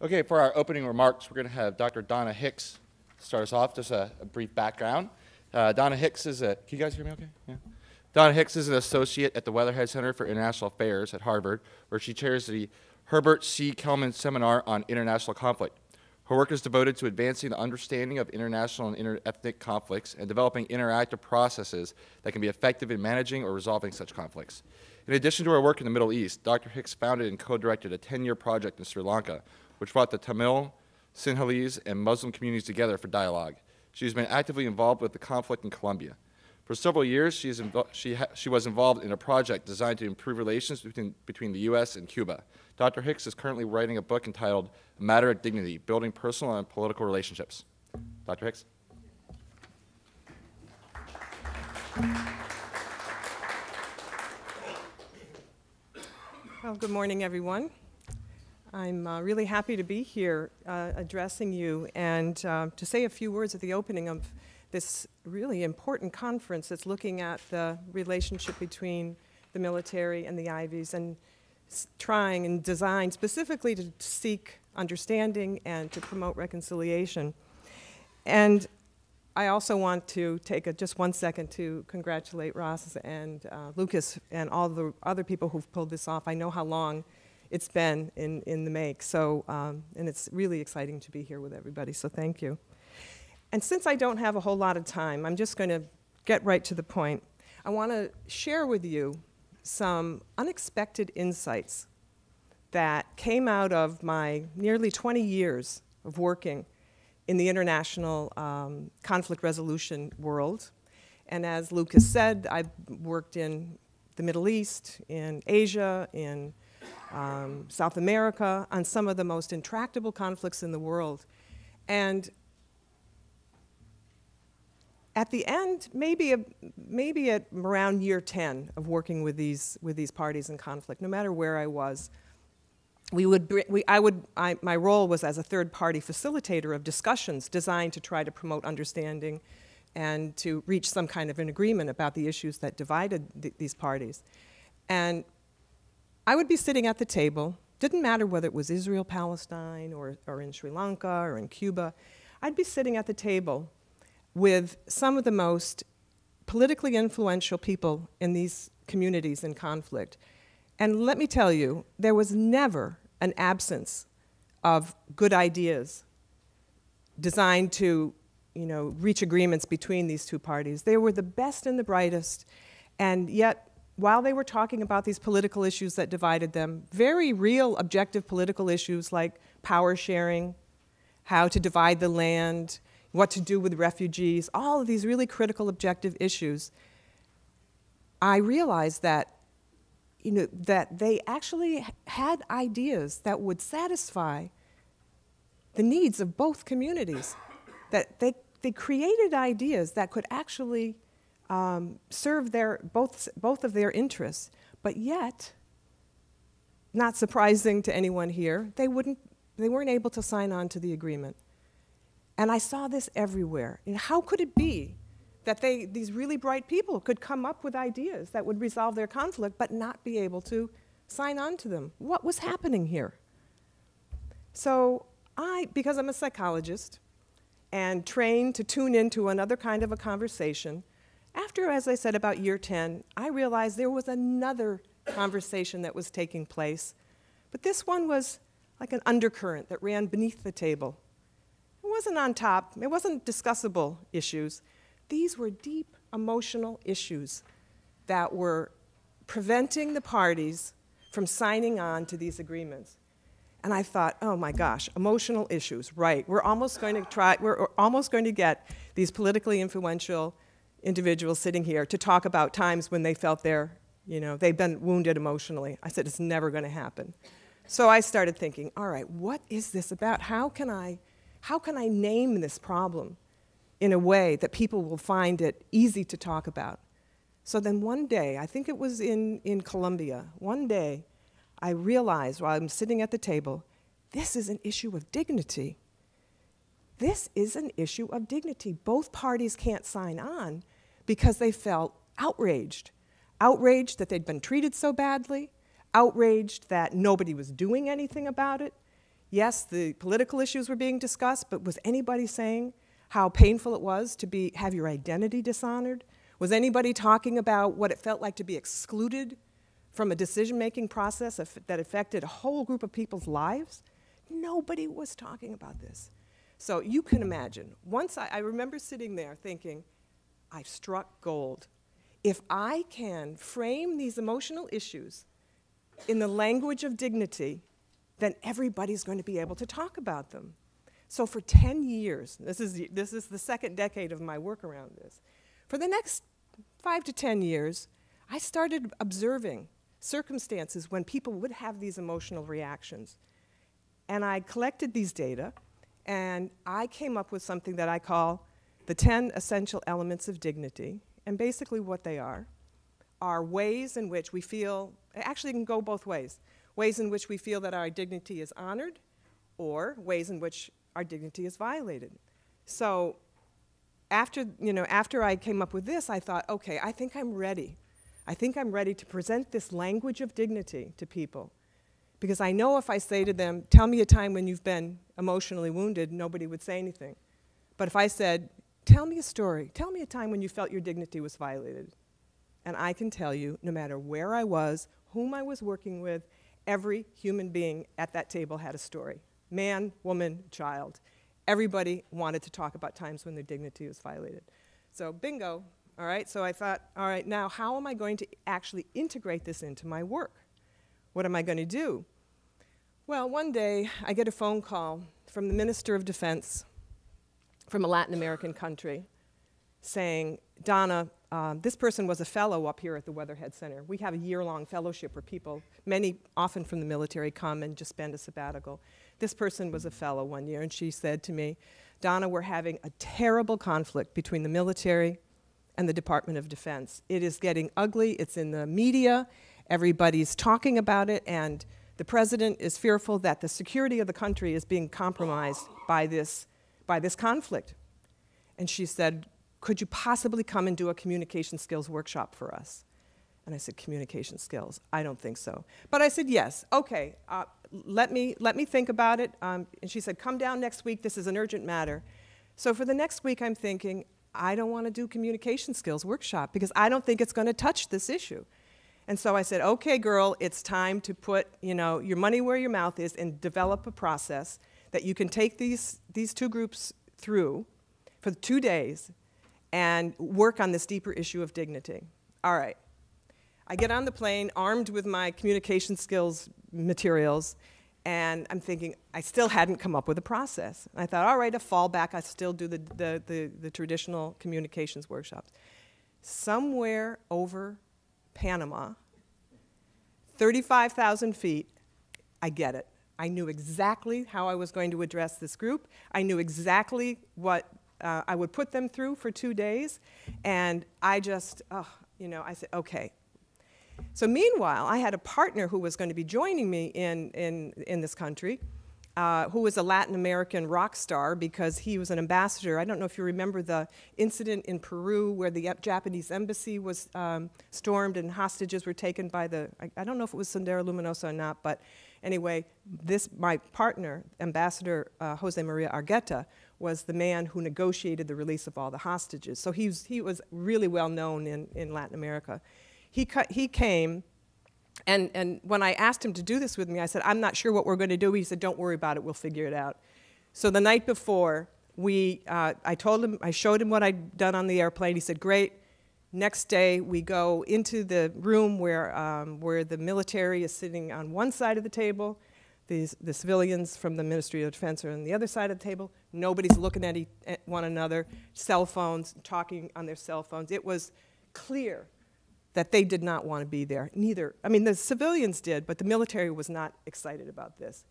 Okay, for our opening remarks, we're going to have Dr. Donna Hicks start us off, just a brief background. Donna Hicks is can you guys hear me okay? Yeah. Donna Hicks is an associate at the Weatherhead Center for International Affairs at Harvard, where she chairs the Herbert C. Kellman Seminar on International Conflict. Her work is devoted to advancing the understanding of international and inter-ethnic conflicts and developing interactive processes that can be effective in managing or resolving such conflicts. In addition to her work in the Middle East, Dr. Hicks founded and co-directed a 10-year project in Sri Lanka, which brought the Tamil, Sinhalese, and Muslim communities together for dialogue. She has been actively involved with the conflict in Colombia. For several years, she was involved in a project designed to improve relations between the U.S. and Cuba. Dr. Hicks is currently writing a book entitled A Matter of Dignity, Building Personal and Political Relationships. Dr. Hicks? Well, good morning, everyone. I'm really happy to be here addressing you and to say a few words at the opening of this really important conference that's looking at the relationship between the military and the Ivies and trying and designed specifically to seek understanding and to promote reconciliation. And I also want to take just 1 second to congratulate Ross and Lucas and all the other people who've pulled this off. I know how long it's been in the make, so, and it's really exciting to be here with everybody, so thank you. And since I don't have a whole lot of time, I'm just going to get right to the point. I want to share with you some unexpected insights that came out of my nearly 20 years of working in the international conflict resolution world. And as Lucas said, I've worked in the Middle East, in Asia, in South America, on some of the most intractable conflicts in the world. And at the end, maybe at around year 10 of working with these parties in conflict, no matter where I was, my role was as a third-party facilitator of discussions designed to try to promote understanding and to reach some kind of an agreement about the issues that divided these parties. And I would be sitting at the table, didn't matter whether it was Israel, Palestine, or in Sri Lanka, or in Cuba. I'd be sitting at the table with some of the most politically influential people in these communities in conflict. And let me tell you, there was never an absence of good ideas designed to, reach agreements between these two parties. They were the best and the brightest, and yet, while they were talking about these political issues that divided them, very real objective political issues like power sharing, how to divide the land, what to do with refugees, all of these really critical objective issues, I realized that, that they actually had ideas that would satisfy the needs of both communities, that they created ideas that could actually serve both of their interests, but yet, not surprising to anyone here, they weren't able to sign on to the agreement. And I saw this everywhere. And how could it be that these really bright people could come up with ideas that would resolve their conflict but not be able to sign on to them? What was happening here? So because I'm a psychologist and trained to tune into another kind of a conversation, after, as I said, about year 10, I realized there was another conversation that was taking place, but this one was like an undercurrent that ran beneath the table. It wasn't on top, it wasn't discussable issues. These were deep emotional issues that were preventing the parties from signing on to these agreements. And I thought, oh my gosh, emotional issues, right. We're almost going to get these politically influential individuals sitting here to talk about times when they felt they've been wounded emotionally. I said, it's never going to happen. So I started thinking, all right, what is this about? How can I name this problem in a way that people will find it easy to talk about? So then one day, I think it was in Colombia, one day I realized while I'm sitting at the table, this is an issue of dignity. This is an issue of dignity. Both parties can't sign on because they felt outraged. Outraged that they'd been treated so badly, outraged that nobody was doing anything about it. Yes, the political issues were being discussed, but was anybody saying how painful it was to have your identity dishonored? Was anybody talking about what it felt like to be excluded from a decision-making process that affected a whole group of people's lives? Nobody was talking about this. So you can imagine, I remember sitting there thinking, I've struck gold. If I can frame these emotional issues in the language of dignity, then everybody's going to be able to talk about them. So for 10 years, this is the second decade of my work around this. For the next 5 to 10 years, I started observing circumstances when people would have these emotional reactions. And I collected these data, and I came up with something that I call the 10 essential elements of dignity. And basically what they are ways in which we feel, actually it can go both ways, ways in which we feel that our dignity is honored, or ways in which our dignity is violated. So after I came up with this, I thought, okay, I think I'm ready. I think I'm ready to present this language of dignity to people. Because I know if I say to them, tell me a time when you've been emotionally wounded, nobody would say anything. But if I said, tell me a story, tell me a time when you felt your dignity was violated. And I can tell you, no matter where I was, whom I was working with, every human being at that table had a story. Man, woman, child. Everybody wanted to talk about times when their dignity was violated. So bingo, all right? So I thought, all right, now how am I going to actually integrate this into my work? What am I going to do? Well, one day I get a phone call from the Minister of Defense from a Latin American country saying, Donna, this person was a fellow up here at the Weatherhead Center. We have a year-long fellowship where people, many often from the military, come and just spend a sabbatical. This person was a fellow one year, and she said to me, Donna, we're having a terrible conflict between the military and the Department of Defense. It is getting ugly. It's in the media. Everybody's talking about it, and the president is fearful that the security of the country is being compromised by this conflict. And she said, could you possibly come and do a communication skills workshop for us? And I said, communication skills? I don't think so. But I said, yes, okay, let me think about it. And she said, come down next week, this is an urgent matter. So for the next week, I'm thinking, I don't want to do communication skills workshop because I don't think it's going to touch this issue. And so I said, okay, girl, it's time to put your money where your mouth is and develop a process that you can take these two groups through for 2 days and work on this deeper issue of dignity. All right. I get on the plane armed with my communication skills materials, and I'm thinking I still hadn't come up with a process. And I thought, all right, a fallback, I still do the traditional communications workshops. Somewhere over Panama, 35,000 feet, I get it. I knew exactly how I was going to address this group. I knew exactly what I would put them through for 2 days, and I just, I said, okay. So meanwhile, I had a partner who was going to be joining me in this country, who was a Latin American rock star because he was an ambassador. I don't know if you remember the incident in Peru where the Japanese embassy was stormed and hostages were taken by I don't know if it was Sendero Luminoso or not, but anyway, my partner, Ambassador Jose Maria Argueta, was the man who negotiated the release of all the hostages. So he was really well known in Latin America. He came, and when I asked him to do this with me, I said, I'm not sure what we're going to do. He said, don't worry about it, we'll figure it out. So the night before, I showed him what I'd done on the airplane. He said, great. Next day, we go into the room where the military is sitting on one side of the table. The civilians from the Ministry of Defense are on the other side of the table. Nobody's looking at one another, cell phones, talking on their cell phones. It was clear that they did not want to be there. The civilians did, but the military was not excited about this.